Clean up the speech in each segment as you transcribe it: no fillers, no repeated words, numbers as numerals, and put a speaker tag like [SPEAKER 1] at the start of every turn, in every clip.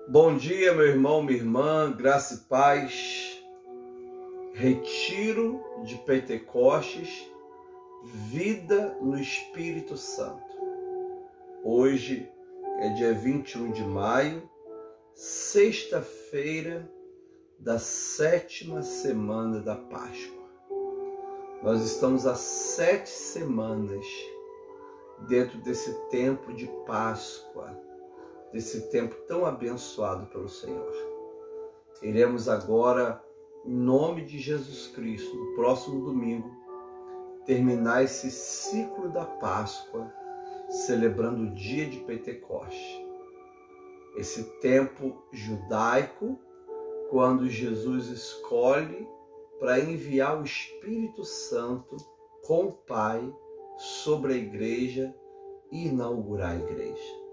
[SPEAKER 1] Bom dia, meu irmão, minha irmã, graça e paz. Retiro de Pentecostes, vida no Espírito Santo. Hoje é dia 21 de maio, sexta-feira da 7ª semana da Páscoa. Nós estamos há 7 semanas dentro desse tempo de Páscoa, desse tempo tão abençoado pelo Senhor. Iremos agora, em nome de Jesus Cristo, no próximo domingo, terminar esse ciclo da Páscoa, celebrando o dia de Pentecostes. Esse tempo judaico, quando Jesus escolhe para enviar o Espírito Santo com o Pai sobre a igreja e inaugurar a igreja.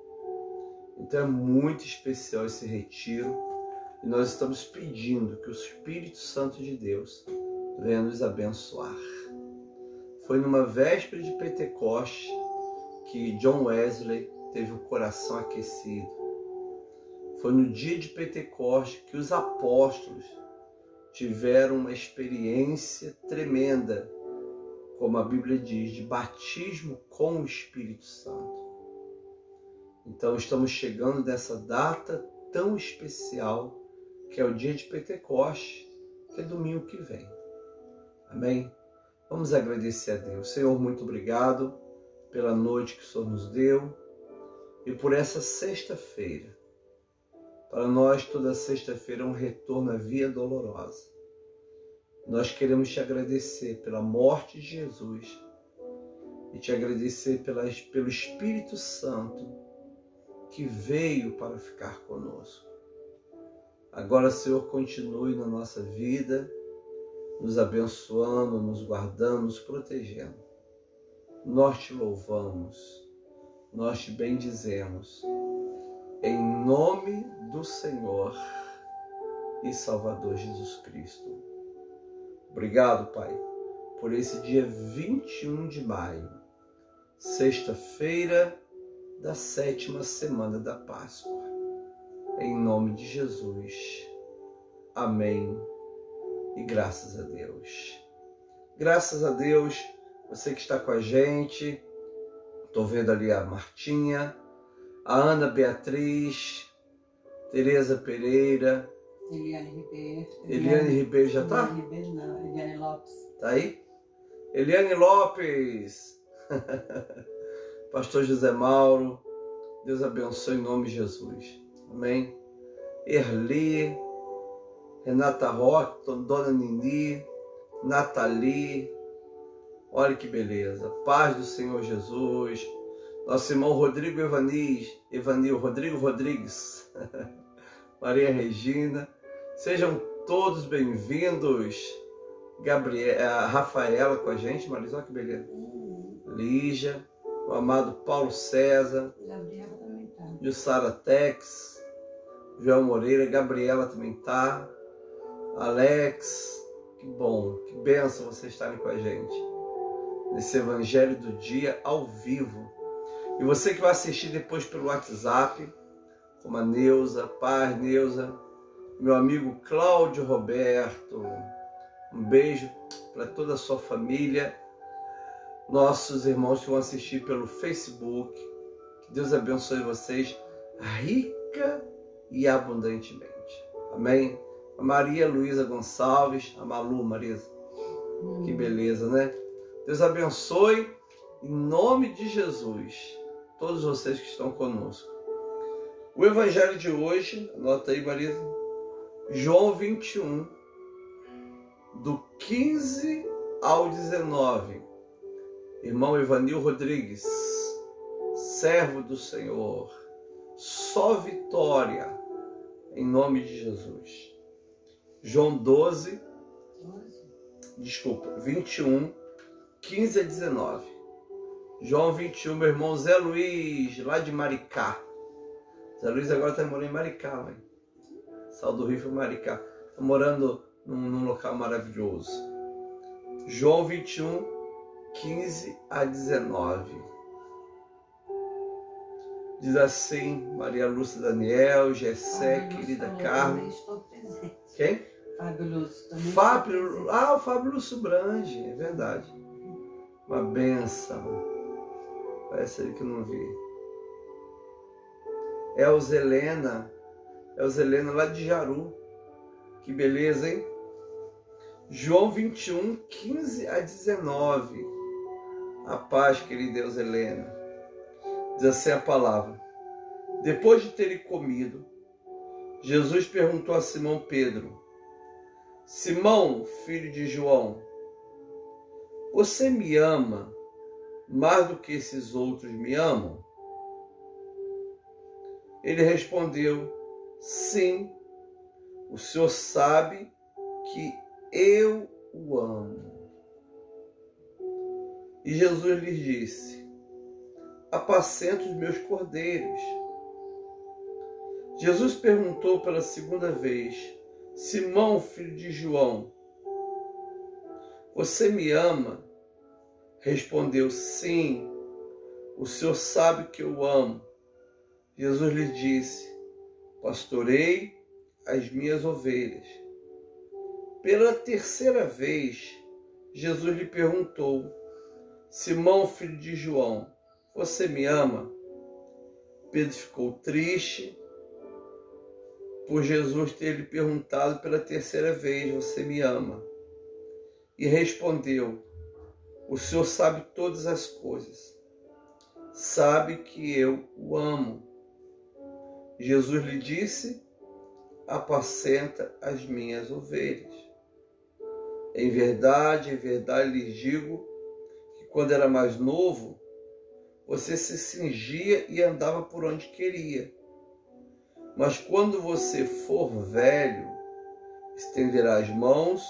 [SPEAKER 1] Então é muito especial esse retiro e nós estamos pedindo que o Espírito Santo de Deus venha nos abençoar. Foi numa véspera de Pentecostes que John Wesley teve o coração aquecido. Foi no dia de Pentecostes que os apóstolos tiveram uma experiência tremenda, como a Bíblia diz, de batismo com o Espírito Santo. Então estamos chegando nessa data tão especial, que é o dia de Pentecostes, que é domingo que vem. Amém? Vamos agradecer a Deus. Senhor, muito obrigado pela noite que o Senhor nos deu e por essa sexta-feira. Para nós, toda sexta-feira é um retorno à via dolorosa. Nós queremos te agradecer pela morte de Jesus e te agradecer pelo Espírito Santo que veio para ficar conosco. Agora, Senhor, continue na nossa vida, nos abençoando, nos guardando, nos protegendo. Nós te louvamos, nós te bendizemos, em nome do Senhor e Salvador Jesus Cristo. Obrigado, Pai, por esse dia 21 de maio, sexta-feira da 7ª semana da Páscoa. Em nome de Jesus. Amém. E graças a Deus. Graças a Deus, você que está com a gente. Estou vendo ali a Martinha, a Ana Beatriz, Tereza Pereira,
[SPEAKER 2] Eliane Ribeiro.
[SPEAKER 1] Eliane Ribeiro já está?
[SPEAKER 2] Eliane Ribeiro não, Eliane Lopes.
[SPEAKER 1] Está aí? Eliane Lopes. Pastor José Mauro, Deus abençoe em nome de Jesus. Amém. Erli, Renata Roque, Dona Nini, Nathalie, olha que beleza. Paz do Senhor Jesus. Nosso irmão Rodrigo Rodrigo Rodrigues, Maria Regina, sejam todos bem-vindos. A Rafaela com a gente, Marisa, olha que beleza. Lígia, o amado Paulo César,
[SPEAKER 2] Gabriela também tá.
[SPEAKER 1] Jussara Tex, João Moreira, Gabriela também tá, Alex, que bom, que bênção vocês estarem com a gente nesse Evangelho do Dia ao vivo. E você que vai assistir depois pelo WhatsApp, como a Neuza, paz Neuza, meu amigo Cláudio Roberto, um beijo para toda a sua família, nossos irmãos que vão assistir pelo Facebook, que Deus abençoe vocês rica e abundantemente. Amém? A Maria Luísa Gonçalves, a Malu, Marisa, que beleza, né? Deus abençoe em nome de Jesus todos vocês que estão conosco. O Evangelho de hoje, anota aí, Marisa, João 21, do 15 ao 19. Irmão Evanil Rodrigues, servo do Senhor, só vitória, em nome de Jesus. João 21, 15 a 19. João 21, meu irmão Zé Luiz, lá de Maricá. Zé Luiz agora está morando em Maricá, mãe. Sal do Rio foi Maricá. Está morando num local maravilhoso. João 21, 15 a 19. Diz assim, Maria Lúcia Daniel, Gessé, querida Carmen.
[SPEAKER 2] Estou presente.
[SPEAKER 1] Quem?
[SPEAKER 2] Fábio Lúcio também.
[SPEAKER 1] Fábio, o Fábio Lúcio Brange, é verdade. Uma benção. Parece ele que eu não vi. Elza Helena lá de Jaru. Que beleza, hein? João 21, 15 a 19. A paz, querida Elza Helena. Diz assim a palavra. Depois de terem comido, Jesus perguntou a Simão Pedro: Simão, filho de João, você me ama mais do que esses outros me amam? Ele respondeu: sim, o Senhor sabe que eu o amo. E Jesus lhes disse: apacenta os meus cordeiros. Jesus perguntou pela segunda vez: Simão, filho de João, você me ama? Respondeu: sim, o Senhor sabe que eu amo. Jesus lhe disse: pastorei as minhas ovelhas. Pela terceira vez, Jesus lhe perguntou: Simão, filho de João, você me ama? Pedro ficou triste por Jesus ter lhe perguntado pela terceira vez: você me ama? E respondeu: o Senhor sabe todas as coisas, sabe que eu o amo. Jesus lhe disse: apacenta as minhas ovelhas. Em verdade lhes digo que quando era mais novo, você se cingia e andava por onde queria. Mas quando você for velho, estenderá as mãos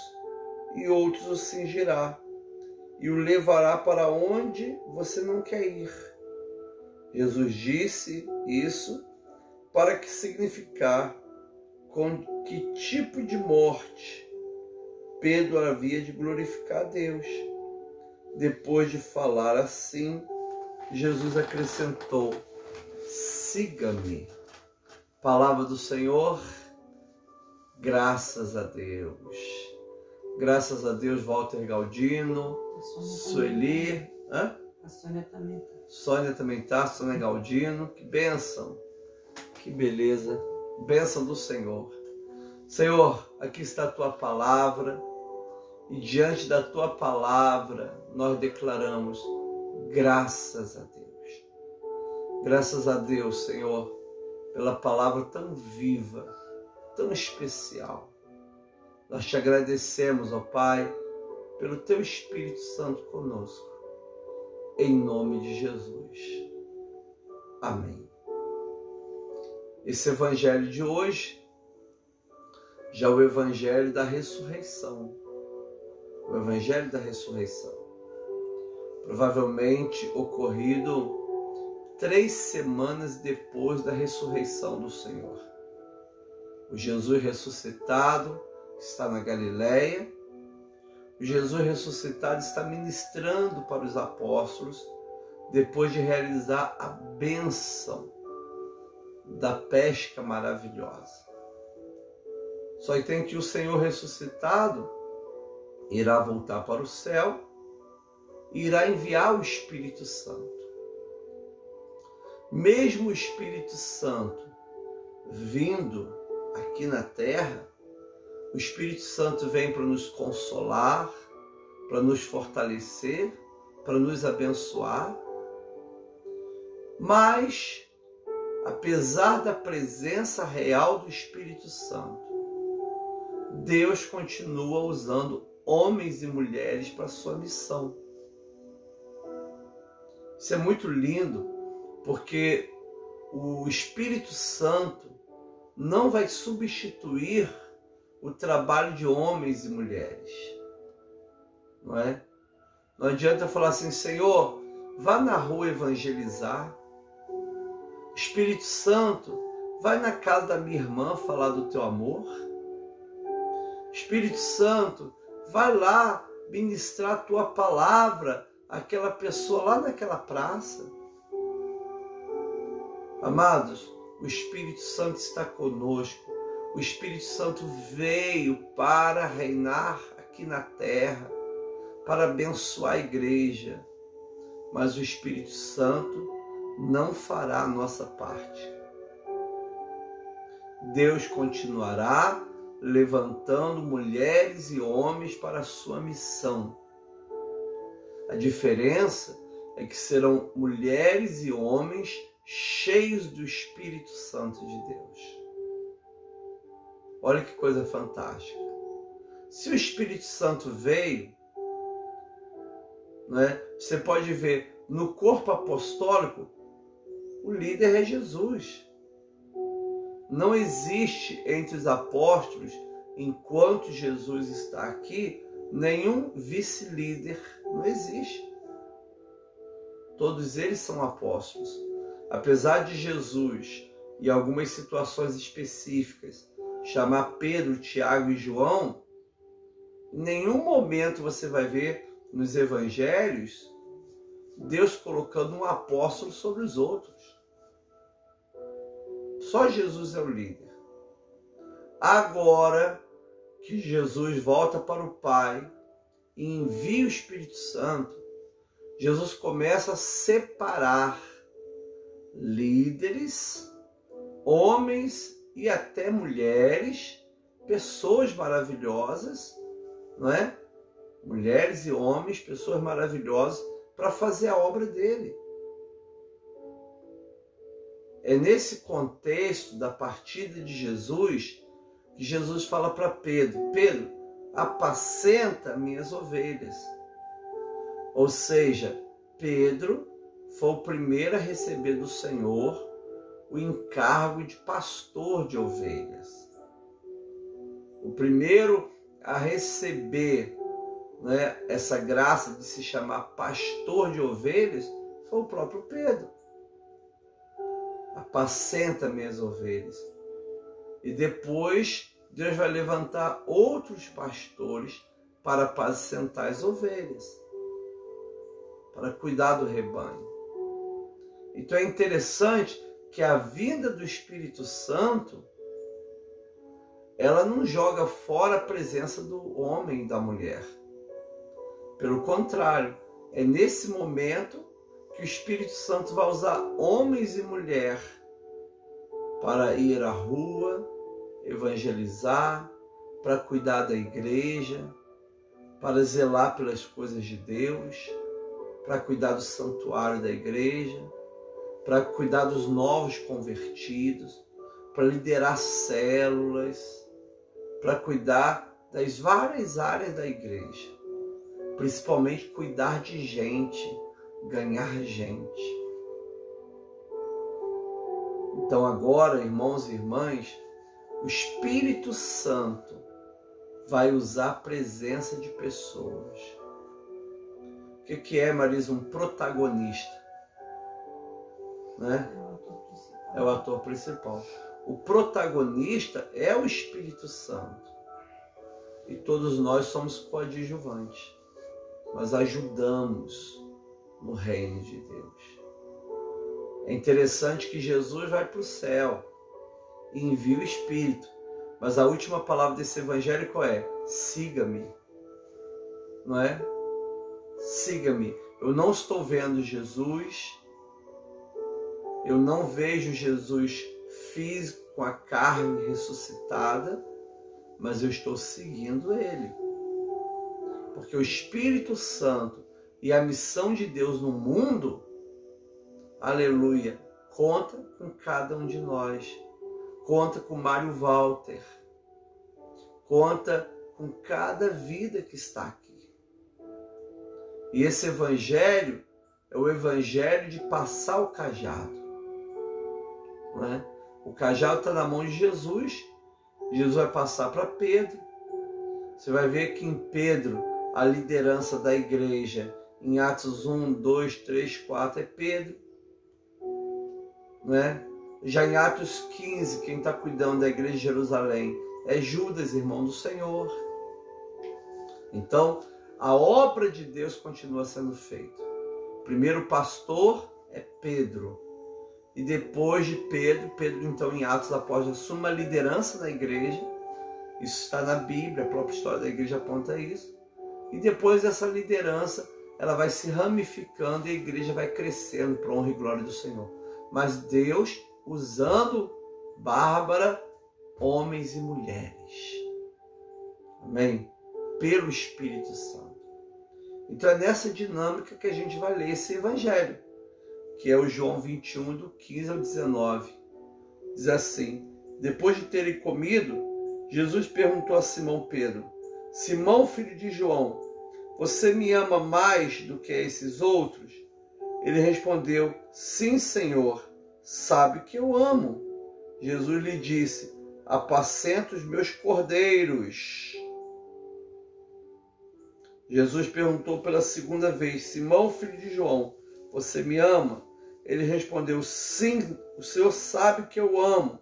[SPEAKER 1] e outros o cingirá e o levará para onde você não quer ir. Jesus disse isso para que significar com que tipo de morte Pedro havia de glorificar a Deus. Depois de falar assim, Jesus acrescentou: siga-me. Palavra do Senhor, graças a Deus. Graças a Deus, Walter Galdino, Sueli. Hã?
[SPEAKER 2] A Sônia também está.
[SPEAKER 1] Sônia também está, Sônia Galdino. Que bênção, que beleza. Bênção do Senhor. Senhor, aqui está a tua palavra. E diante da tua palavra, nós declaramos graças a Deus. Graças a Deus, Senhor, pela palavra tão viva, tão especial. Nós te agradecemos, ó Pai, pelo teu Espírito Santo conosco. Em nome de Jesus. Amém. Esse evangelho de hoje já é o evangelho da ressurreição. O evangelho da ressurreição. Provavelmente ocorrido 3 semanas depois da ressurreição do Senhor. O Jesus ressuscitado está na Galileia. O Jesus ressuscitado está ministrando para os apóstolos depois de realizar a bênção da pesca maravilhosa. Só tem que o Senhor ressuscitado irá voltar para o céu e irá enviar o Espírito Santo. Mesmo o Espírito Santo vindo aqui na terra, o Espírito Santo vem para nos consolar, para nos fortalecer, para nos abençoar. Mas, apesar da presença real do Espírito Santo, Deus continua usando homens e mulheres para a sua missão. Isso é muito lindo, porque o Espírito Santo não vai substituir o trabalho de homens e mulheres. Não é? Não adianta falar assim: Senhor, vá na rua evangelizar. Espírito Santo, vai na casa da minha irmã falar do teu amor. Espírito Santo, vai lá ministrar a tua palavra àquela pessoa lá naquela praça. Amados, o Espírito Santo está conosco. O Espírito Santo veio para reinar aqui na terra, para abençoar a igreja. Mas o Espírito Santo não fará a nossa parte. Deus continuará levantando mulheres e homens para a sua missão. A diferença é que serão mulheres e homens cheios do Espírito Santo de Deus. Olha que coisa fantástica. Se o Espírito Santo veio, você pode ver no corpo apostólico, o líder é Jesus. Não existe entre os apóstolos, enquanto Jesus está aqui, nenhum vice-líder. Não existe. Todos eles são apóstolos. Apesar de Jesus, em algumas situações específicas, chamar Pedro, Tiago e João, em nenhum momento você vai ver nos evangelhos Deus colocando um apóstolo sobre os outros. Só Jesus é o líder. Agora que Jesus volta para o Pai e envia o Espírito Santo, Jesus começa a separar líderes, homens e até mulheres, pessoas maravilhosas, não é? Mulheres e homens, pessoas maravilhosas, para fazer a obra dele. É nesse contexto da partida de Jesus que Jesus fala para Pedro: Pedro, apacenta minhas ovelhas. Ou seja, Pedro foi o primeiro a receber do Senhor o encargo de pastor de ovelhas. O primeiro a receber, essa graça de se chamar pastor de ovelhas foi o próprio Pedro. Apacenta minhas ovelhas. E depois Deus vai levantar outros pastores para apacentar as ovelhas, para cuidar do rebanho. Então é interessante que a vinda do Espírito Santo, ela não joga fora a presença do homem e da mulher. Pelo contrário, é nesse momento que o Espírito Santo vai usar homens e mulher para ir à rua, evangelizar, para cuidar da igreja, para zelar pelas coisas de Deus, para cuidar do santuário da igreja, para cuidar dos novos convertidos, para liderar células, para cuidar das várias áreas da igreja, principalmente cuidar de gente, ganhar gente. Então agora, irmãos e irmãs, o Espírito Santo vai usar a presença de pessoas. O que é, Marisa, um protagonista? É o ator principal. O protagonista é o Espírito Santo. E todos nós somos coadjuvantes. Nós ajudamos no reino de Deus. É interessante que Jesus vai para o céu e envia o Espírito. Mas a última palavra desse evangelho qual é? Siga-me. Não é? Siga-me. Eu não estou vendo Jesus. Eu não vejo Jesus físico com a carne ressuscitada, mas eu estou seguindo Ele. Porque o Espírito Santo e a missão de Deus no mundo, aleluia, conta com cada um de nós. Conta com Mário Walter. Conta com cada vida que está aqui. E esse evangelho é o evangelho de passar o cajado. Não é? O cajado está na mão de Jesus. Jesus vai passar para Pedro. Você vai ver que em Pedro a liderança da igreja, em Atos 1, 2, 3, 4 é Pedro. Não é? Já em Atos 15, quem está cuidando da igreja de Jerusalém é Judas, irmão do Senhor. Então, a obra de Deus continua sendo feita. O primeiro pastor é Pedro. E depois de Pedro então em Atos Apóstolos assume uma liderança na igreja. Isso está na Bíblia, a própria história da igreja aponta isso. E depois dessa liderança, ela vai se ramificando e a igreja vai crescendo para a honra e glória do Senhor. Mas Deus usando Bárbara, homens e mulheres. Amém? Pelo Espírito Santo. Então é nessa dinâmica que a gente vai ler esse evangelho, que é o João 21, do 15 ao 19. Diz assim: depois de terem comido, Jesus perguntou a Simão Pedro: Simão, filho de João, você me ama mais do que esses outros? Ele respondeu: sim, Senhor, sabe que eu amo. Jesus lhe disse: apacenta os meus cordeiros. Jesus perguntou pela segunda vez: Simão, filho de João, você me ama? Ele respondeu: sim, o Senhor sabe que eu amo.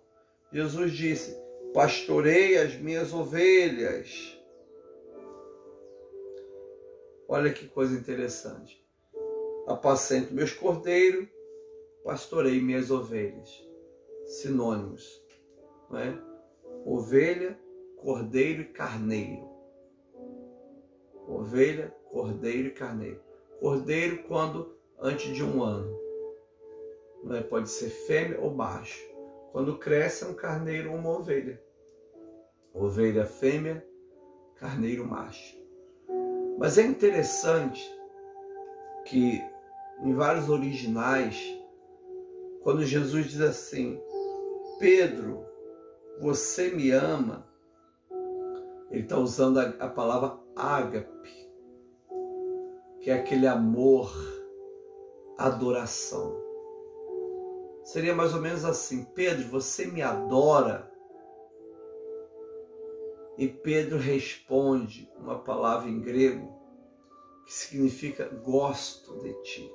[SPEAKER 1] Jesus disse: pastorei as minhas ovelhas. Olha que coisa interessante. Apacento meus cordeiros, pastorei minhas ovelhas. Sinônimos, não é? Ovelha, cordeiro e carneiro. Ovelha, cordeiro e carneiro. Cordeiro quando antes de 1 ano. Não é? Pode ser fêmea ou macho. Quando cresce é um carneiro ou uma ovelha. Ovelha fêmea, carneiro macho. Mas é interessante que em vários originais, quando Jesus diz assim: Pedro, você me ama, ele está usando a palavra ágape, que é aquele amor, adoração. Seria mais ou menos assim: Pedro, você me adora? E Pedro responde uma palavra em grego que significa gosto de ti.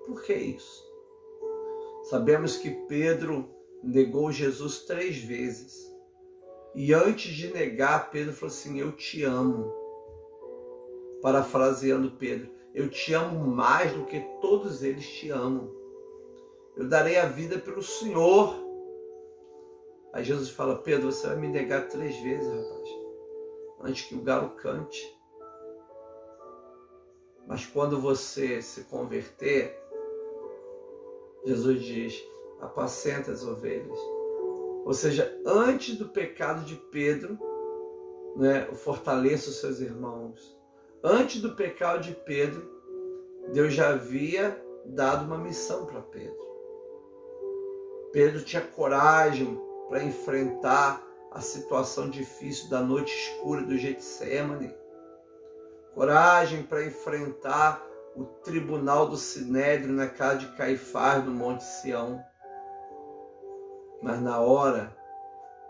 [SPEAKER 1] Por que isso? Sabemos que Pedro negou Jesus 3 vezes. E antes de negar, Pedro falou assim: eu te amo. Parafraseando Pedro: eu te amo mais do que todos eles te amam. Eu darei a vida pelo Senhor. Aí Jesus fala: Pedro, você vai me negar 3 vezes, rapaz, antes que o galo cante. Mas quando você se converter, Jesus diz: apacenta as ovelhas. Ou seja, antes do pecado de Pedro, né, fortaleça os seus irmãos. Antes do pecado de Pedro, Deus já havia dado uma missão para Pedro. Pedro tinha coragem para enfrentar a situação difícil da noite escura do Getsemane. Coragem para enfrentar o tribunal do Sinédrio na casa de Caifás, no Monte Sião. Mas na hora,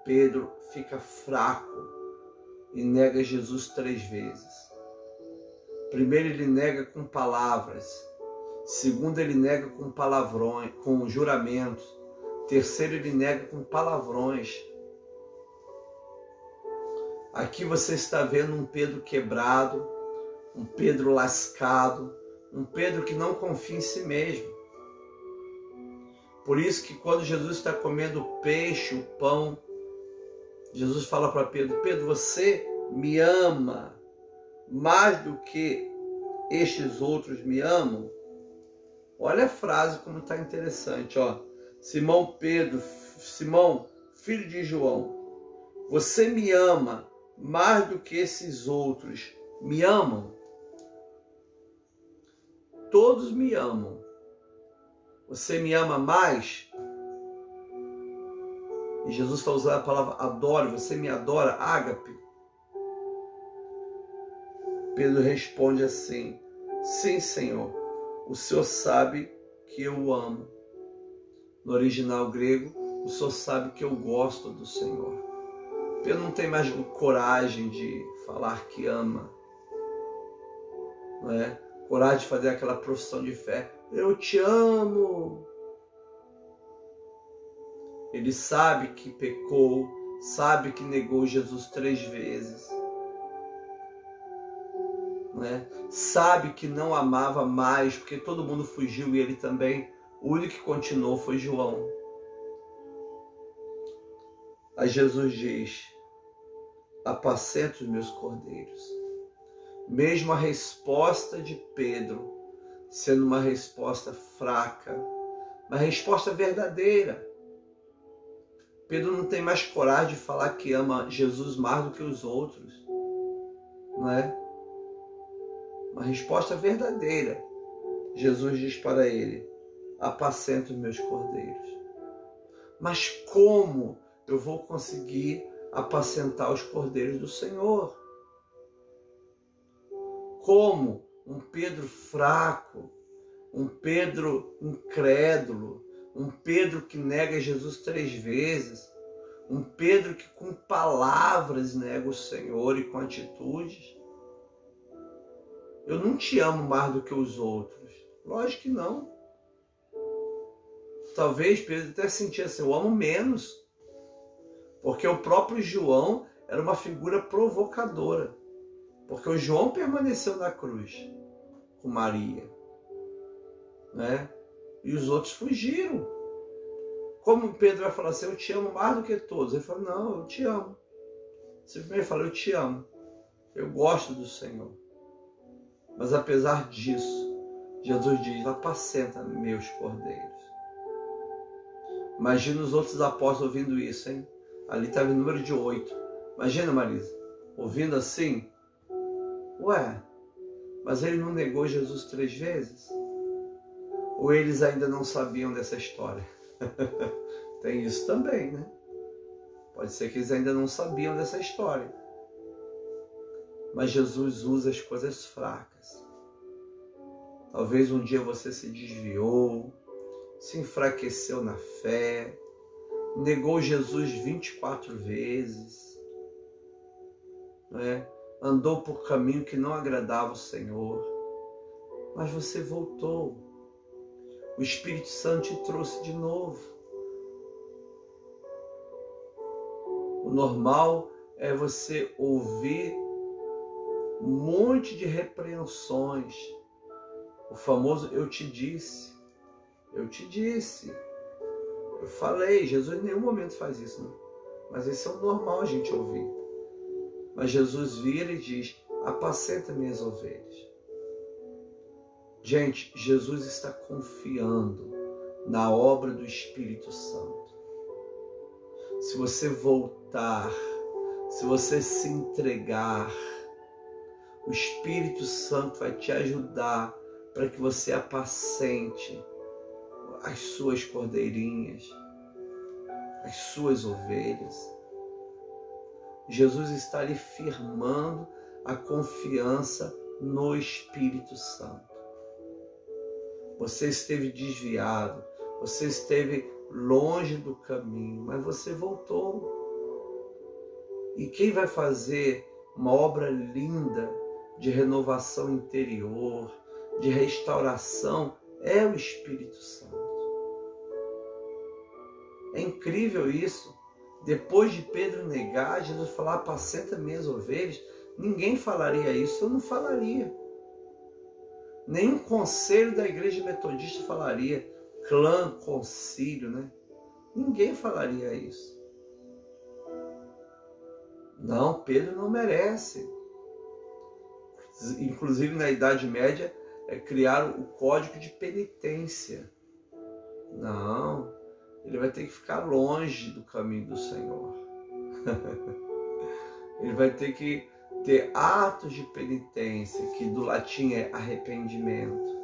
[SPEAKER 1] Pedro fica fraco e nega Jesus 3 vezes. Primeiro, ele nega com palavras. Segundo, ele nega com palavrões, com juramentos. Terceiro, ele nega com palavrões. Aqui você está vendo um Pedro quebrado, um Pedro lascado, um Pedro que não confia em si mesmo. Por isso que quando Jesus está comendo o peixe, o pão, Jesus fala para Pedro: Pedro, você me ama mais do que estes outros me amam? Olha a frase como está interessante, ó. Simão Pedro, Simão, filho de João, você me ama mais do que esses outros me amam? Todos me amam. Você me ama mais? E Jesus está usando a palavra adora. Você me adora, ágape? Pedro responde assim: sim, Senhor, o Senhor sabe que eu o amo. No original grego, o Senhor sabe que eu gosto do Senhor. Pedro não tem mais coragem de falar que ama, não é? Coragem de fazer aquela profissão de fé: eu te amo. Ele sabe que pecou, sabe que negou Jesus 3 vezes. Não é? Sabe que não amava mais, porque todo mundo fugiu e ele também, O único que continuou foi João. Aí Jesus diz: apacenta os meus cordeiros. Mesmo a resposta de Pedro sendo uma resposta fraca, uma resposta verdadeira. Pedro não tem mais coragem de falar que ama Jesus mais do que os outros, não é? Uma resposta verdadeira. Jesus diz para ele: apacenta os meus cordeiros. Mas como eu vou conseguir apacentar os cordeiros do Senhor? Como um Pedro fraco, um Pedro incrédulo, um Pedro que nega Jesus 3 vezes, um Pedro que com palavras nega o Senhor e com atitudes? Eu não te amo mais do que os outros. Lógico que não. Talvez Pedro até sentia assim: eu amo menos. Porque o próprio João era uma figura provocadora. Porque o João permaneceu na cruz com Maria, né? E os outros fugiram. Como Pedro vai falar assim: eu te amo mais do que todos? Ele fala: não, eu te amo. Simplesmente fala: eu te amo. Eu gosto do Senhor. Mas apesar disso, Jesus diz: apacenta meus cordeiros. Imagina os outros apóstolos ouvindo isso, hein? Ali estava o número de 8. Imagina, Marisa, ouvindo assim: ué, mas ele não negou Jesus 3 vezes? Ou eles ainda não sabiam dessa história? Tem isso também, né? Pode ser que eles ainda não sabiam dessa história. Mas Jesus usa as coisas fracas. Talvez um dia você se desviou, se enfraqueceu na fé, negou Jesus 24 vezes, né? Andou por caminho que não agradava o Senhor, mas você voltou. O Espírito Santo te trouxe de novo. O normal é você ouvir um monte de repreensões. O famoso eu te disse, eu te disse, eu falei. Jesus em nenhum momento faz isso, né? Mas isso é o normal a gente ouvir. Mas Jesus vira e diz: apacenta minhas ovelhas. Gente, Jesus está confiando na obra do Espírito Santo. Se você voltar, se você se entregar, o Espírito Santo vai te ajudar para que você apacente as suas cordeirinhas, as suas ovelhas. Jesus está lhe firmando a confiança no Espírito Santo. Você esteve desviado, você esteve longe do caminho, mas você voltou. E quem vai fazer uma obra linda de renovação interior, de restauração, é o Espírito Santo. É incrível isso. Depois de Pedro negar, Jesus falar: apacenta minhas ovelhas, ninguém falaria isso, eu não falaria. Nenhum conselho da igreja metodista falaria, clã, concílio, né? Ninguém falaria isso. Não, Pedro não merece. Inclusive na Idade Média, criaram o código de penitência. Não, ele vai ter que ficar longe do caminho do Senhor. Ele vai ter que ter atos de penitência, que do latim é arrependimento.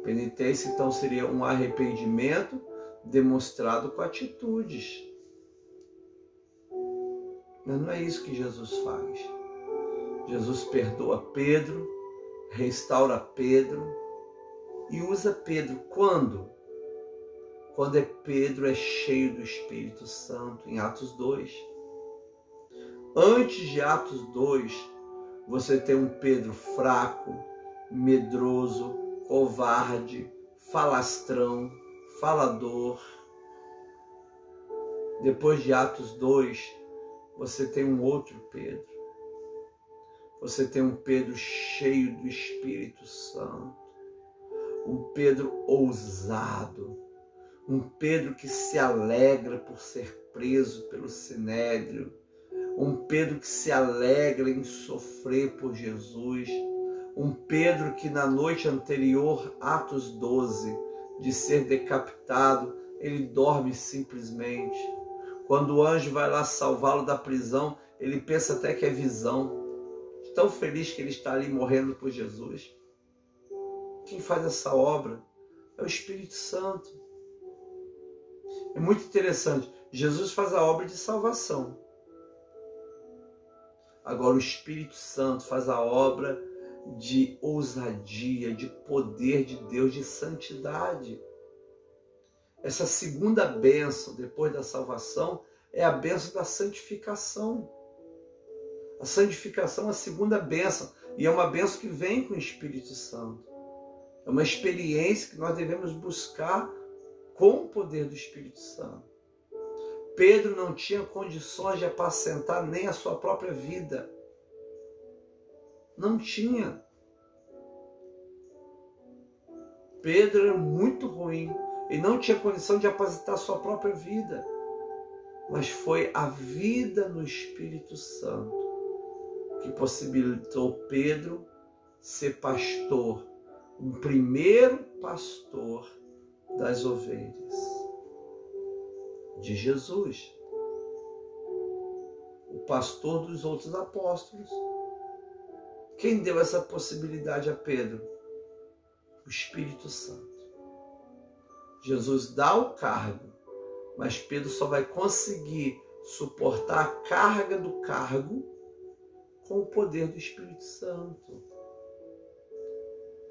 [SPEAKER 1] Penitência, então, seria um arrependimento demonstrado com atitudes. Mas não é isso que Jesus faz. Jesus perdoa Pedro, restaura Pedro e usa Pedro quando? Quando Pedro é cheio do Espírito Santo, em Atos 2. Antes de Atos 2, você tem um Pedro fraco, medroso, covarde, falastrão, falador. Depois de Atos 2, você tem um outro Pedro. Você tem um Pedro cheio do Espírito Santo. um Pedro ousado, um Pedro que se alegra por ser preso pelo Sinédrio, um Pedro que se alegra em sofrer por Jesus, um Pedro que na noite anterior, Atos 12, de ser decapitado, ele dorme simplesmente. Quando o anjo vai lá salvá-lo da prisão, ele pensa até que é visão. Tão feliz que ele está ali morrendo por Jesus. Quem faz essa obra é o Espírito Santo. É muito interessante. Jesus faz a obra de salvação. Agora o Espírito Santo faz a obra de ousadia, de poder de Deus, de santidade. Essa segunda bênção, depois da salvação, é a bênção da santificação. A santificação é a segunda bênção, e é uma bênção que vem com o Espírito Santo. É uma experiência que nós devemos buscar com o poder do Espírito Santo. Pedro não tinha condições de apacentar nem a sua própria vida. Não tinha. Pedro era muito ruim. Ele não tinha condição de apacentar a sua própria vida. Mas foi a vida no Espírito Santo que possibilitou Pedro ser pastor, um primeiro pastor das ovelhas de Jesus, o pastor dos outros apóstolos. Quem deu essa possibilidade a Pedro? O Espírito Santo. Jesus dá o cargo, mas Pedro só vai conseguir suportar a carga do cargo com o poder do Espírito Santo.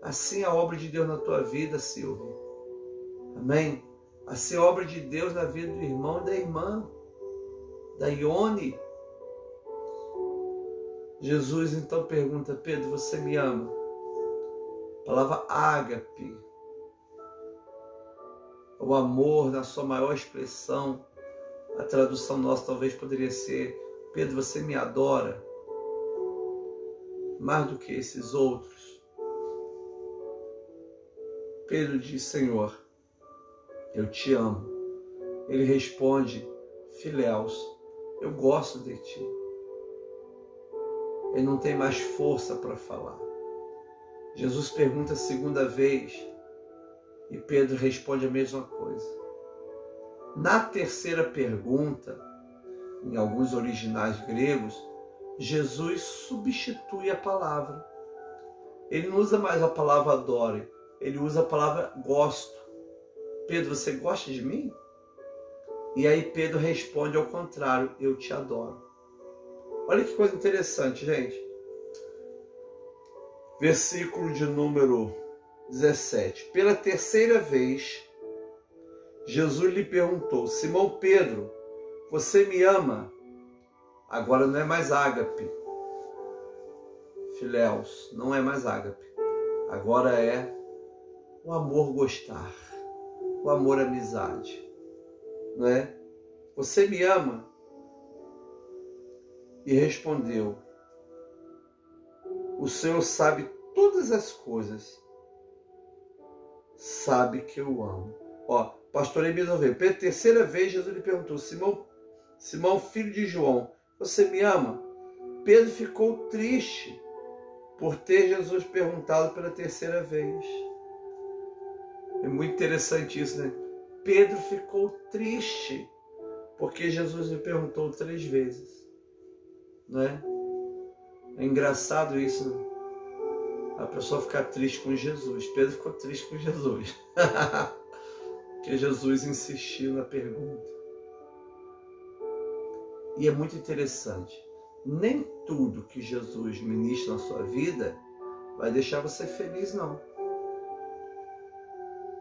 [SPEAKER 1] Assim é a obra de Deus na tua vida, Silvia. Amém? Assim é a obra de Deus na vida do irmão e da irmã, da Ione. Jesus então pergunta: Pedro, você me ama? A palavra ágape, o amor na sua maior expressão. A tradução nossa talvez poderia ser: Pedro, você me adora? Mais do que esses outros. Pedro diz: Senhor, eu te amo. Ele responde: Filéus, eu gosto de ti. Ele não tem mais força para falar. Jesus pergunta a segunda vez e Pedro responde a mesma coisa. Na terceira pergunta, em alguns originais gregos, Jesus substitui a palavra. Ele não usa mais a palavra adore, ele usa a palavra gosto. Pedro, você gosta de mim? E aí Pedro responde ao contrário: eu te adoro. Olha que coisa interessante, gente. Versículo de número 17. Pela terceira vez, Jesus lhe perguntou: Simão Pedro, você me ama? Agora não é mais ágape. Filéus, não é mais ágape. Agora é o amor gostar, o amor amizade. Não é? Você me ama? E respondeu: o Senhor sabe todas as coisas, sabe que eu amo. Ó, pastor Emílio veio. Pela terceira vez Jesus lhe perguntou: Simão, filho de João, você me ama? Pedro ficou triste por ter Jesus perguntado pela terceira vez. É muito interessante isso, né? Pedro ficou triste porque Jesus lhe perguntou 3 vezes. Não é? É engraçado isso, né? A pessoa ficar triste com Jesus. Pedro ficou triste com Jesus. Porque Jesus insistiu na pergunta. E é muito interessante. Nem tudo que Jesus ministra na sua vida vai deixar você feliz, não.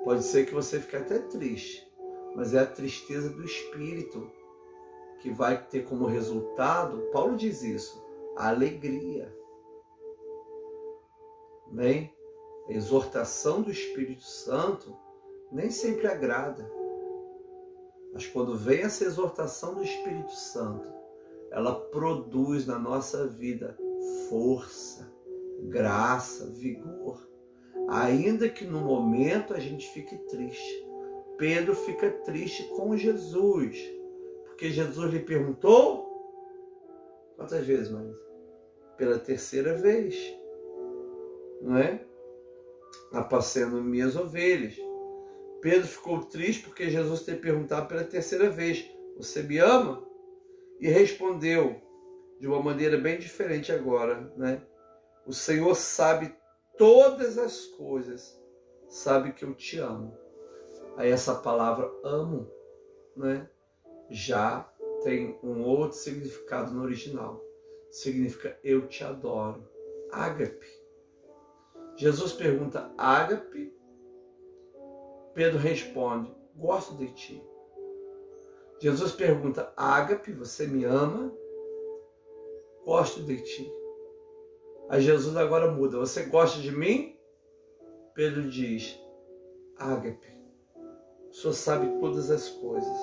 [SPEAKER 1] Pode ser que você fique até triste, mas é a tristeza do Espírito que vai ter como resultado, Paulo diz isso, a alegria. Bem, a exortação do Espírito Santo nem sempre agrada. Mas quando vem essa exortação do Espírito Santo, ela produz na nossa vida força, graça, vigor. Ainda que no momento a gente fique triste. Pedro fica triste com Jesus, porque Jesus lhe perguntou quantas vezes, Marisa? Pela terceira vez, não é? Apacendo minhas ovelhas. Pedro ficou triste porque Jesus te perguntado pela terceira vez: você me ama? E respondeu de uma maneira bem diferente agora, né? O Senhor sabe todas as coisas, sabe que eu te amo. Aí essa palavra amo, né, já tem um outro significado no original. Significa eu te adoro. Ágape. Jesus pergunta ágape. Pedro responde, gosto de ti. Jesus pergunta ágape, você me ama? Gosto de ti. Aí Jesus agora muda, você gosta de mim? Pedro diz, ágape, o Senhor sabe todas as coisas,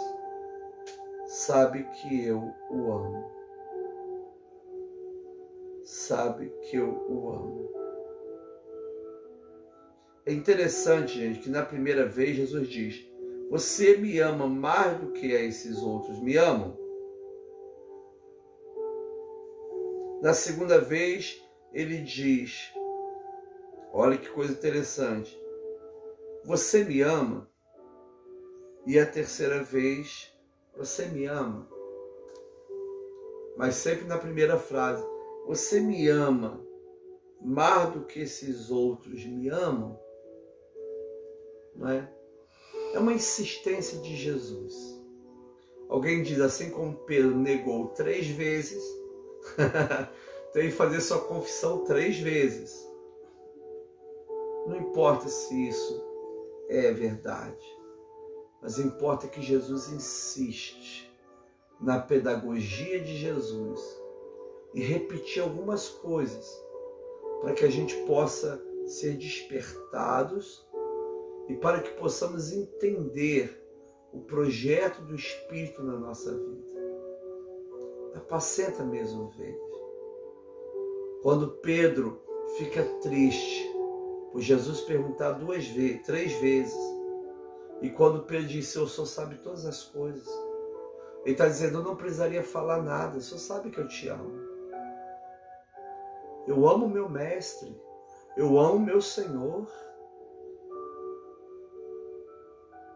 [SPEAKER 1] sabe que eu o amo, sabe que eu o amo. É interessante, gente, que na primeira vez Jesus diz, você me ama mais do que esses outros me amam? Na segunda vez, ele diz, olha que coisa interessante, você me ama? E a terceira vez, você me ama? Mas sempre na primeira frase, você me ama mais do que esses outros me amam? Não é? É uma insistência de Jesus. Alguém diz, assim como Pedro negou 3 vezes, tem que fazer sua confissão 3 vezes. Não importa se isso é verdade, mas importa que Jesus insiste na pedagogia de Jesus e repetir algumas coisas para que a gente possa ser despertados e para que possamos entender o projeto do Espírito na nossa vida. Apacenta minhas ovelhas. Quando Pedro fica triste por Jesus perguntar 3 vezes, e quando Pedro disse, o Senhor sabe todas as coisas, ele está dizendo, eu não precisaria falar nada, o Senhor sabe que eu te amo. Eu amo meu mestre, eu amo meu Senhor.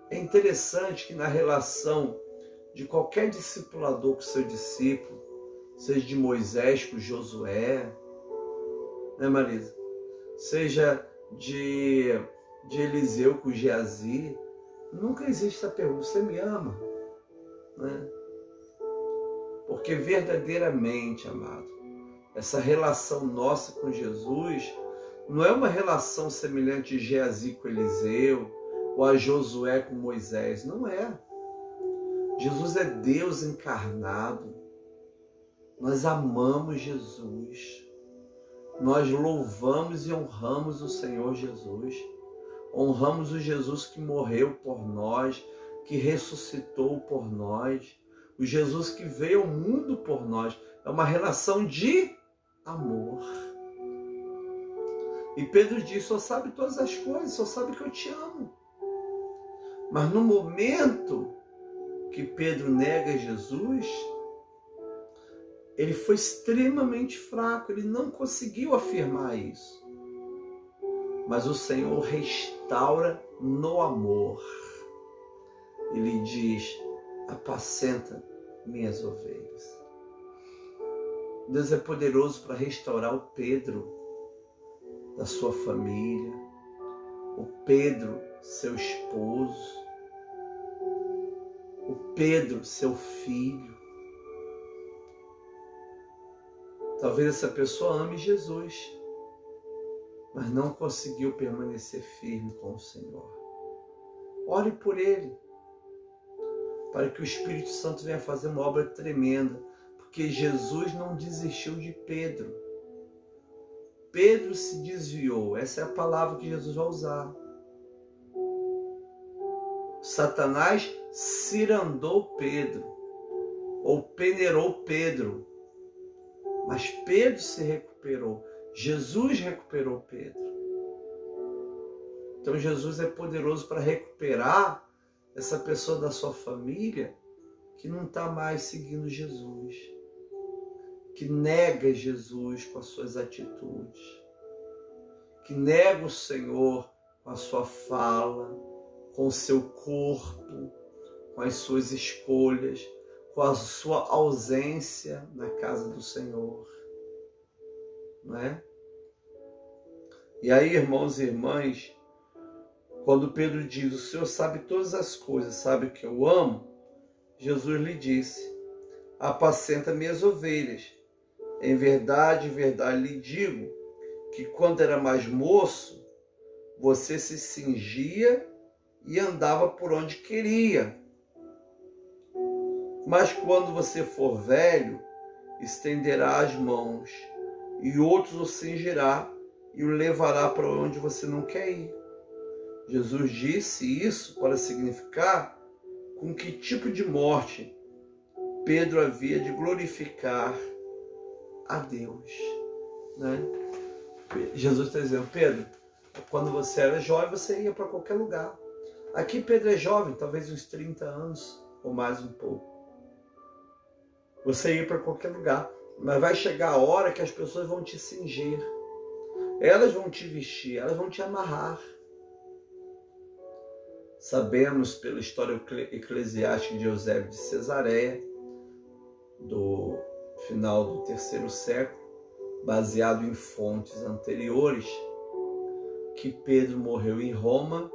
[SPEAKER 1] É interessante que na relação de qualquer discipulador com seu discípulo, seja de Moisés com Josué, né, Marisa? Seja de Eliseu com Geazi, nunca existe a pergunta, você me ama? Né? Porque verdadeiramente, amado, essa relação nossa com Jesus não é uma relação semelhante de Geazi com Eliseu, ou a Josué com Moisés, não é. Jesus é Deus encarnado. Nós amamos Jesus. Nós louvamos e honramos o Senhor Jesus. Honramos o Jesus que morreu por nós, que ressuscitou por nós, o Jesus que veio ao mundo por nós. É uma relação de amor. E Pedro diz, o Senhor sabe todas as coisas, o Senhor sabe que eu te amo. Mas no momento que Pedro nega Jesus, ele foi extremamente fraco, ele não conseguiu afirmar isso. Mas o Senhor restaura no amor. Ele diz, apacenta minhas ovelhas. Deus é poderoso para restaurar o Pedro da sua família, o Pedro, seu esposo, o Pedro, seu filho. Talvez essa pessoa ame Jesus, mas não conseguiu permanecer firme com o Senhor. Ore por ele, para que o Espírito Santo venha fazer uma obra tremenda, porque Jesus não desistiu de Pedro. Pedro se desviou, essa é a palavra que Jesus vai usar. Satanás cirandou Pedro, ou peneirou Pedro, mas Pedro se recuperou. Jesus recuperou Pedro. Então Jesus é poderoso para recuperar essa pessoa da sua família que não está mais seguindo Jesus, que nega Jesus com as suas atitudes, que nega o Senhor com a sua fala, com o seu corpo, com as suas escolhas, com a sua ausência na casa do Senhor, não é? E aí, irmãos e irmãs, quando Pedro diz, o Senhor sabe todas as coisas, sabe que eu amo, Jesus lhe disse, apacenta minhas ovelhas. Em verdade lhe digo, que quando era mais moço, você se cingia e andava por onde queria. Mas quando você for velho, estenderá as mãos, e outros o cingirá e o levará para onde você não quer ir. Jesus disse isso para significar com que tipo de morte Pedro havia de glorificar a Deus, né? Jesus está dizendo, Pedro, quando você era jovem, você ia para qualquer lugar. Aqui Pedro é jovem, talvez uns 30 anos, ou mais um pouco. Você ia para qualquer lugar, mas vai chegar a hora que as pessoas vão te cingir. Elas vão te vestir, elas vão te amarrar. Sabemos pela história eclesiástica de Eusébio de Cesareia, do final do terceiro século, baseado em fontes anteriores, que Pedro morreu em Roma,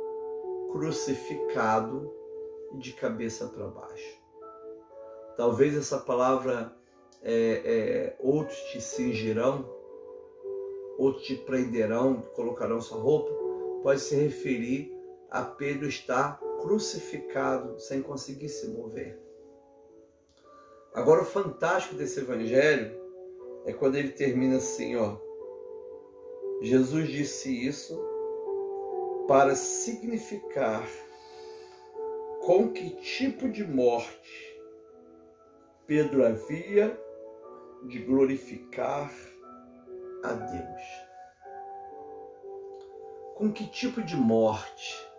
[SPEAKER 1] crucificado de cabeça para baixo. Talvez essa palavra, outros te cingirão, outros te prenderão, colocarão sua roupa, pode se referir a Pedro estar crucificado sem conseguir se mover. Agora o fantástico desse evangelho é quando ele termina assim, ó. Jesus disse isso para significar com que tipo de morte Pedro havia de glorificar a Deus. Com que tipo de morte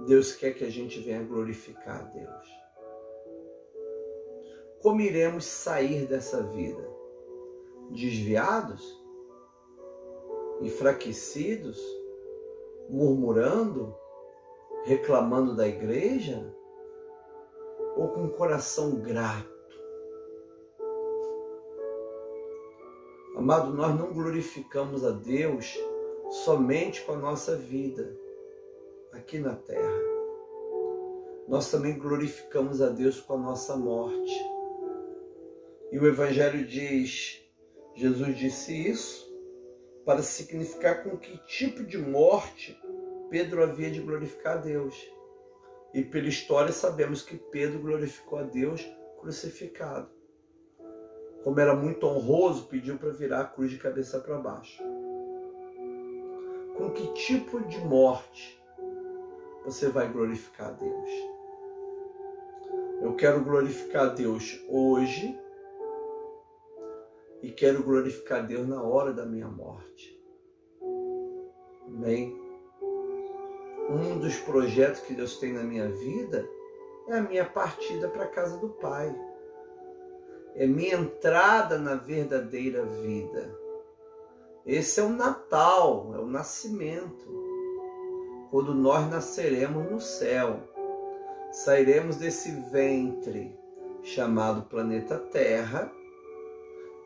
[SPEAKER 1] Deus quer que a gente venha glorificar a Deus? Como iremos sair dessa vida? Desviados? Enfraquecidos? Murmurando? Reclamando da igreja? Ou com o coração grato? Amado, nós não glorificamos a Deus somente com a nossa vida aqui na terra. Nós também glorificamos a Deus com a nossa morte. E o Evangelho diz, Jesus disse isso para significar com que tipo de morte Pedro havia de glorificar a Deus. E pela história sabemos que Pedro glorificou a Deus crucificado. Como era muito honroso, pediu para virar a cruz de cabeça para baixo. Com que tipo de morte você vai glorificar a Deus? Eu quero glorificar a Deus hoje e quero glorificar a Deus na hora da minha morte. Amém? Um dos projetos que Deus tem na minha vida é a minha partida para a casa do Pai. É minha entrada na verdadeira vida. Esse é o Natal, é o nascimento. Quando nós nasceremos no céu, sairemos desse ventre chamado planeta Terra,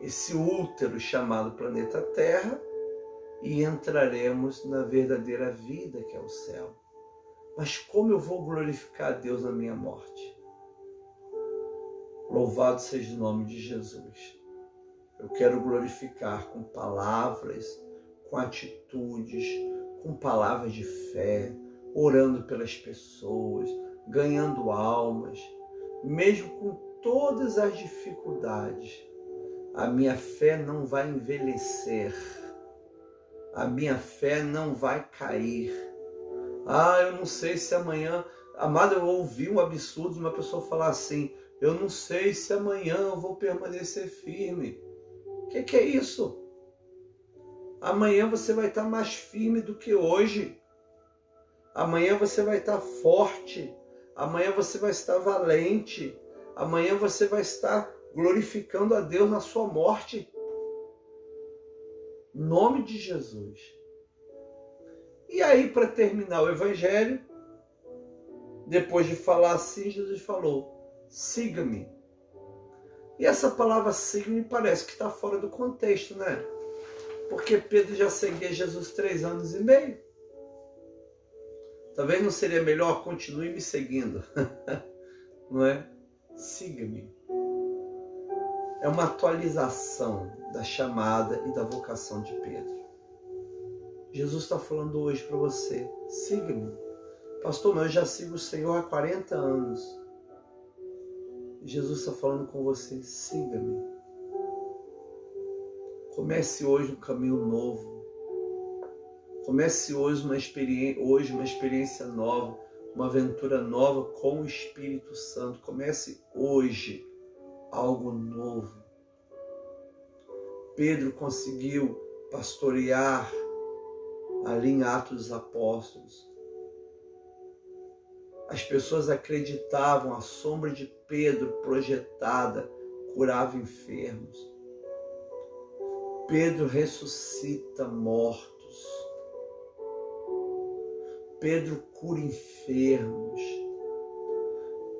[SPEAKER 1] esse útero chamado planeta Terra, e entraremos na verdadeira vida que é o céu. Mas como eu vou glorificar a Deus na minha morte? Louvado seja o nome de Jesus. Eu quero glorificar com palavras, com atitudes, com palavras de fé, orando pelas pessoas, ganhando almas, mesmo com todas as dificuldades. A minha fé não vai envelhecer, a minha fé não vai cair. Eu não sei se amanhã... Amado, eu ouvi um absurdo de uma pessoa falar assim, eu não sei se amanhã eu vou permanecer firme. O que é isso? Amanhã você vai estar mais firme do que hoje. Amanhã você vai estar forte. Amanhã você vai estar valente. Amanhã você vai estar glorificando a Deus na sua morte. Em nome de Jesus. E aí, para terminar o Evangelho, depois de falar assim, Jesus falou: siga-me. E essa palavra siga-me parece que está fora do contexto, né? Porque Pedro já seguia Jesus 3 anos e meio. Talvez não seria melhor continue me seguindo. Não é? Siga-me. É uma atualização da chamada e da vocação de Pedro. Jesus está falando hoje para você: siga-me. Pastor, mas eu já sigo o Senhor há 40 anos. Jesus está falando com você: siga-me. Comece hoje um caminho novo. Comece hoje uma experiência nova, uma aventura nova com o Espírito Santo. Comece hoje algo novo. Pedro conseguiu pastorear ali em Atos dos Apóstolos. As pessoas acreditavam, a sombra de Pedro projetada curava enfermos. Pedro ressuscita mortos. Pedro cura enfermos.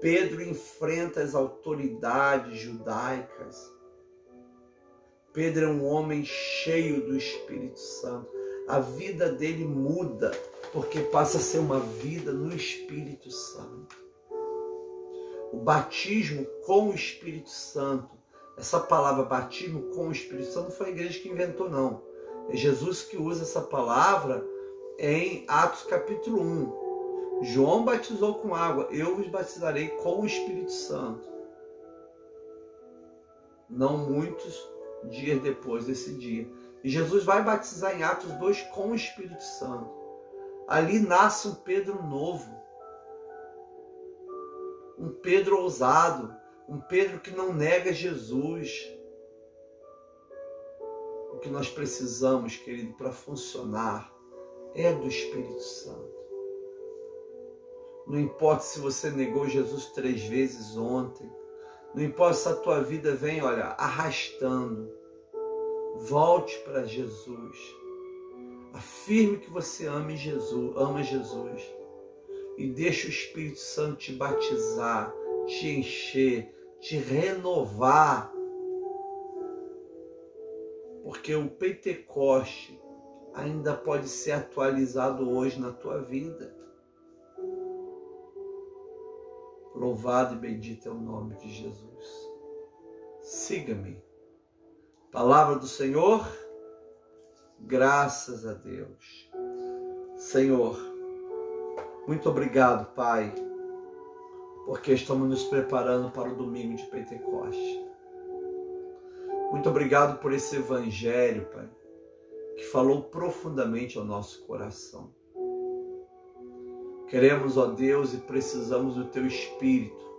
[SPEAKER 1] Pedro enfrenta as autoridades judaicas. Pedro é um homem cheio do Espírito Santo. A vida dele muda, porque passa a ser uma vida no Espírito Santo. O batismo com o Espírito Santo, essa palavra batismo com o Espírito Santo, não foi a igreja que inventou, não. É Jesus que usa essa palavra em Atos capítulo 1. João batizou com água, eu vos batizarei com o Espírito Santo. Não muitos dias depois desse dia. E Jesus vai batizar em Atos 2 com o Espírito Santo. Ali nasce um Pedro novo. Um Pedro ousado. Um Pedro que não nega Jesus. O que nós precisamos, querido, para funcionar é do Espírito Santo. Não importa se você negou Jesus 3 vezes ontem. Não importa se a tua vida vem, olha, arrastando. Volte para Jesus. Afirme que você ama Jesus. E deixe o Espírito Santo te batizar, te encher, te renovar. Porque o Pentecoste ainda pode ser atualizado hoje na tua vida. Louvado e bendito é o nome de Jesus. Siga-me. Palavra do Senhor, graças a Deus. Senhor, muito obrigado, Pai, porque estamos nos preparando para o domingo de Pentecoste. Muito obrigado por esse Evangelho, Pai, que falou profundamente ao nosso coração. Queremos, ó Deus, e precisamos do Teu Espírito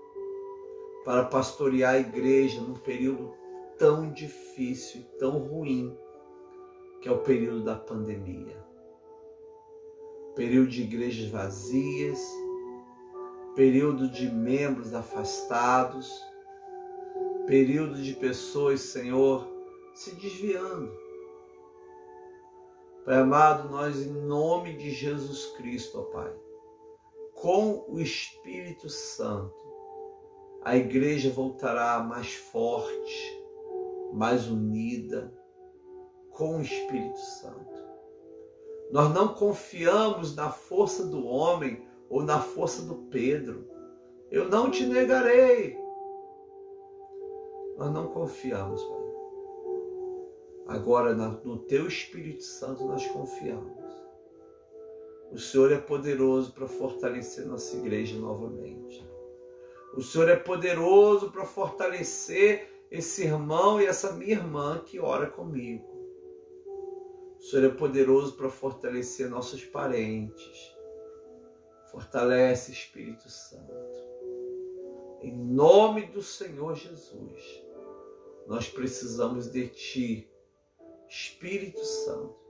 [SPEAKER 1] para pastorear a igreja num período tão difícil e tão ruim, que é o período da pandemia. Período de igrejas vazias, período de membros afastados, período de pessoas, Senhor, se desviando. Pai amado, nós em nome de Jesus Cristo, ó Pai, com o Espírito Santo, a igreja voltará mais forte, mais unida, com o Espírito Santo. Nós não confiamos na força do homem ou na força do Pedro. Eu não te negarei. Nós não confiamos, Pai. Agora, no Teu Espírito Santo, nós confiamos. O Senhor é poderoso para fortalecer nossa igreja novamente. O Senhor é poderoso para fortalecer esse irmão e essa minha irmã que ora comigo. O Senhor é poderoso para fortalecer nossos parentes. Fortalece, Espírito Santo. Em nome do Senhor Jesus, nós precisamos de Ti, Espírito Santo.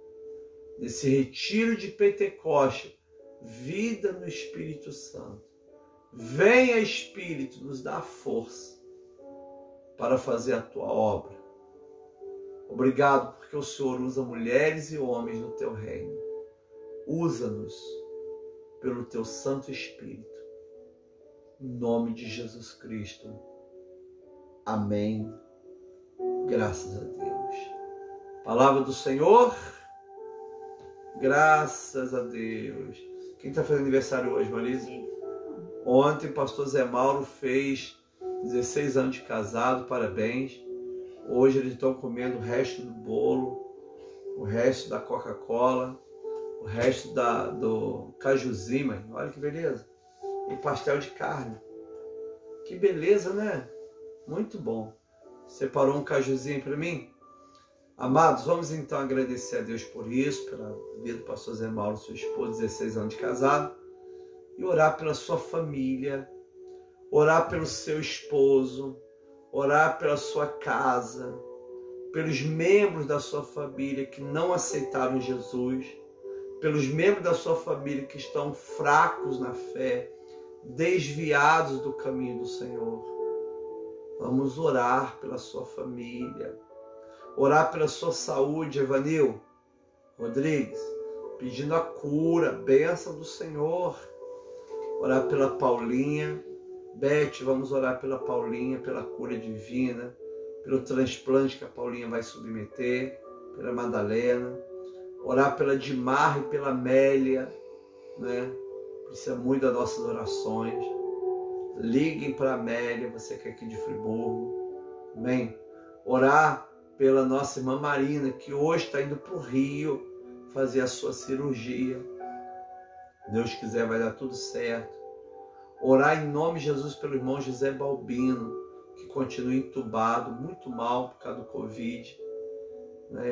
[SPEAKER 1] Nesse retiro de Pentecoste, vida no Espírito Santo. Venha, Espírito, nos dá força para fazer a tua obra. Obrigado porque o Senhor usa mulheres e homens no teu reino. Usa-nos pelo teu Santo Espírito. Em nome de Jesus Cristo. Amém. Graças a Deus. Palavra do Senhor. Graças a Deus. Quem está fazendo aniversário hoje, Marisa? Ontem o pastor Zé Mauro fez 16 anos de casado, parabéns. Hoje eles estão comendo o resto do bolo, o resto da Coca-Cola, o resto do cajuzinho, mãe. Olha que beleza. E pastel de carne. Que beleza, né? Muito bom. Separou um cajuzinho para mim? Amados, vamos então agradecer a Deus por isso, pela vida do pastor Zé Mauro, sua esposa, 16 anos de casado, e orar pela sua família, orar pelo seu esposo, orar pela sua casa, pelos membros da sua família que não aceitaram Jesus, pelos membros da sua família que estão fracos na fé, desviados do caminho do Senhor. Vamos orar pela sua família, orar pela sua saúde, Evanil Rodrigues, pedindo a cura, a bênção do Senhor. Orar pela Paulinha, Beth, vamos orar pela Paulinha, pela cura divina, pelo transplante que a Paulinha vai submeter, pela Madalena. Orar pela Dimar e pela Amélia, né? Precisa muito das nossas orações. Liguem para a Amélia, você que é aqui de Friburgo. Amém? Orar pela nossa irmã Marina, que hoje está indo para o Rio fazer a sua cirurgia. Deus quiser, vai dar tudo certo. Orar em nome de Jesus pelo irmão José Balbino, que continua entubado, muito mal por causa do Covid.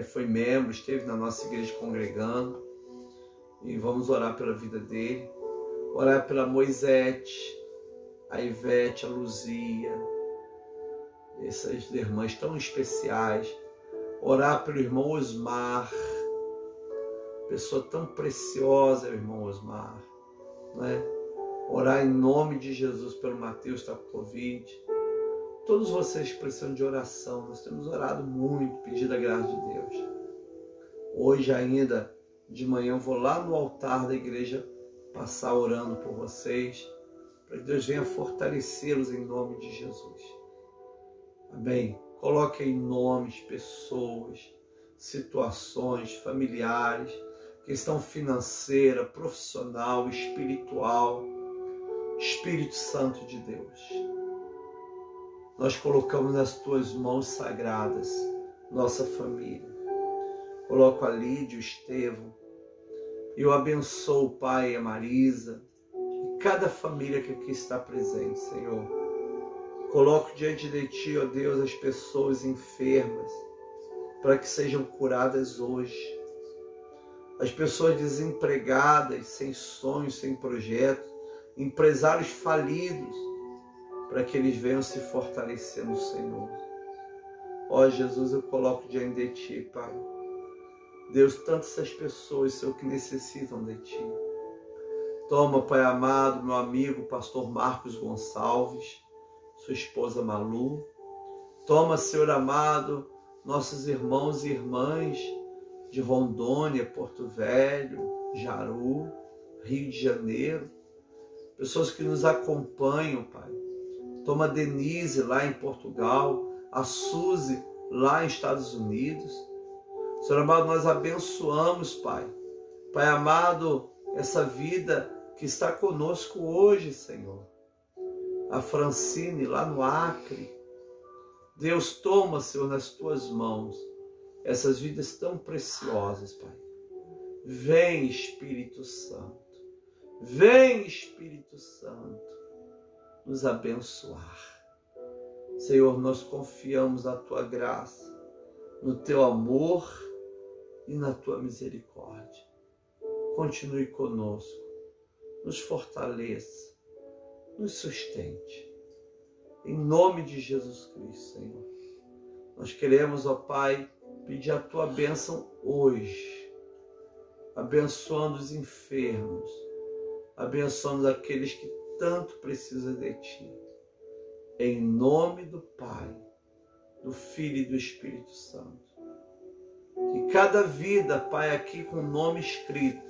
[SPEAKER 1] Foi membro, esteve na nossa igreja congregando. E vamos orar pela vida dele. Orar pela Moisete, a Ivete, a Luzia, essas irmãs tão especiais. Orar pelo irmão Osmar, pessoa tão preciosa, o irmão Osmar, não é? Orar em nome de Jesus pelo Mateus, que está com Covid. Todos vocês precisam de oração. Nós temos orado muito, pedido a graça de Deus. Hoje ainda, de manhã, eu vou lá no altar da igreja passar orando por vocês, para que Deus venha fortalecê-los em nome de Jesus. Amém? Coloque aí nomes, pessoas, situações, familiares, questão financeira, profissional, espiritual. Espírito Santo de Deus, nós colocamos nas tuas mãos sagradas nossa família. Coloco a Lídia, o Estevão, e eu abençoo, Pai, a Marisa, e cada família que aqui está presente, Senhor. Coloco diante de Ti, ó Deus, as pessoas enfermas, para que sejam curadas hoje. As pessoas desempregadas, sem sonhos, sem projetos, empresários falidos, para que eles venham se fortalecer no Senhor. Ó Jesus, eu coloco diante de Ti, Pai. Deus, tantas essas pessoas, Senhor, que necessitam de Ti. Toma, Pai amado, meu amigo, pastor Marcos Gonçalves, sua esposa Malu. Toma, Senhor amado, nossos irmãos e irmãs de Rondônia, Porto Velho, Jaru, Rio de Janeiro. Pessoas que nos acompanham, Pai. Toma a Denise lá em Portugal, a Suzy lá em Estados Unidos. Senhor amado, nós abençoamos, Pai. Pai amado, essa vida que está conosco hoje, Senhor. A Francine lá no Acre. Deus, toma, Senhor, nas Tuas mãos essas vidas tão preciosas, Pai. Vem, Espírito Santo. Vem, Espírito Santo, nos abençoar. Senhor, nós confiamos na Tua graça, no Teu amor e na Tua misericórdia. Continue conosco, nos fortaleça, nos sustente. Em nome de Jesus Cristo, Senhor. Nós queremos, ó Pai, pedir a Tua bênção hoje, abençoando os enfermos, abençoamos aqueles que tanto precisam de Ti. Em nome do Pai, do Filho e do Espírito Santo. Que cada vida, Pai, aqui com o nome escrito,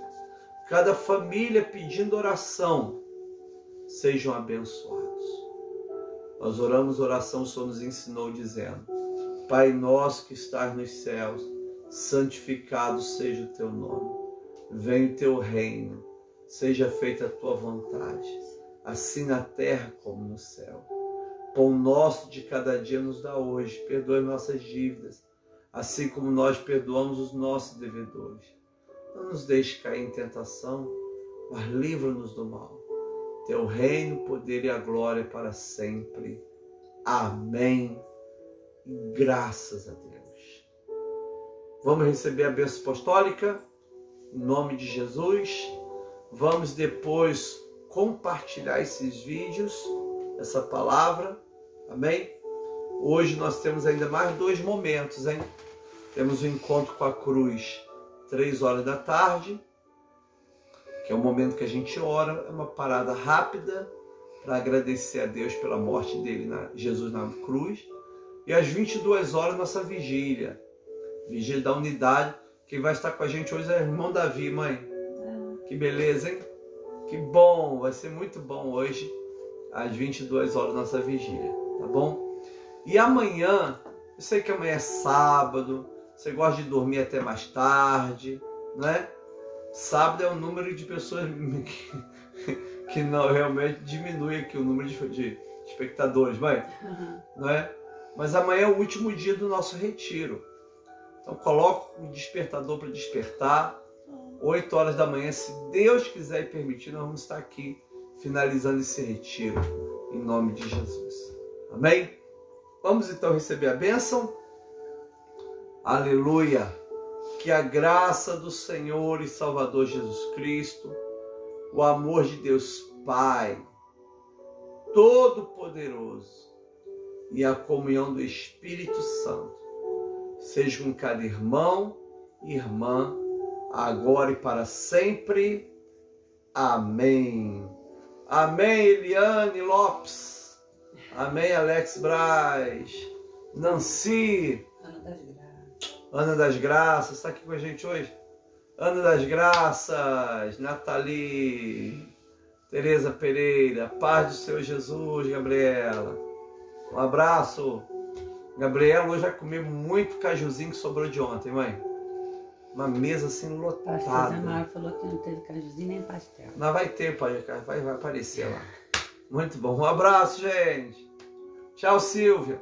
[SPEAKER 1] cada família pedindo oração, sejam abençoados. Nós oramos oração, o Senhor nos ensinou dizendo: Pai nosso que estás nos céus, santificado seja o Teu nome. Venha o Teu reino, seja feita a Tua vontade, assim na terra como no céu. Pão nosso de cada dia nos dá hoje, perdoe nossas dívidas, assim como nós perdoamos os nossos devedores. Não nos deixe cair em tentação, mas livra-nos do mal. Teu reino, o poder e a glória para sempre. Amém. E graças a Deus. Vamos receber a bênção apostólica, em nome de Jesus. Vamos depois compartilhar esses vídeos, essa palavra. Amém? Hoje nós temos ainda mais 2 momentos, hein? Temos o encontro com a cruz, 3 horas da tarde, que é o momento que a gente ora, é uma parada rápida para agradecer a Deus pela morte dele, Jesus na cruz. E às 22 horas, nossa vigília da unidade. Quem vai estar com a gente hoje é o irmão Davi, mãe. Que beleza, hein? Que bom, vai ser muito bom hoje, às 22 horas, nossa vigília, tá bom? E amanhã, eu sei que amanhã é sábado, você gosta de dormir até mais tarde, né? Sábado é o número de pessoas que não realmente diminui aqui o número de espectadores, mãe, não é? Mas amanhã é o último dia do nosso retiro. Então coloca o despertador para despertar. 8 horas da manhã, se Deus quiser e permitir, nós vamos estar aqui finalizando esse retiro, em nome de Jesus. Amém? Vamos então receber a bênção. Aleluia! Que a graça do Senhor e Salvador Jesus Cristo, o amor de Deus Pai, Todo-Poderoso, e a comunhão do Espírito Santo seja com cada irmão e irmã, agora e para sempre. Amém. Amém, Eliane Lopes. Amém, Alex Braz. Nancy. Ana das Graças. Está aqui com a gente hoje? Ana das Graças. Nathalie. Tereza Pereira. Paz do Senhor Jesus, Gabriela. Um abraço. Gabriela hoje vai comer muito cajuzinho que sobrou de ontem, mãe. Uma mesa assim lotada.
[SPEAKER 2] Pastor Zé Mário falou que não teve cajuzinho nem pastel.
[SPEAKER 1] Não vai ter, pai. Vai aparecer lá. Muito bom. Um abraço, gente. Tchau, Silvia.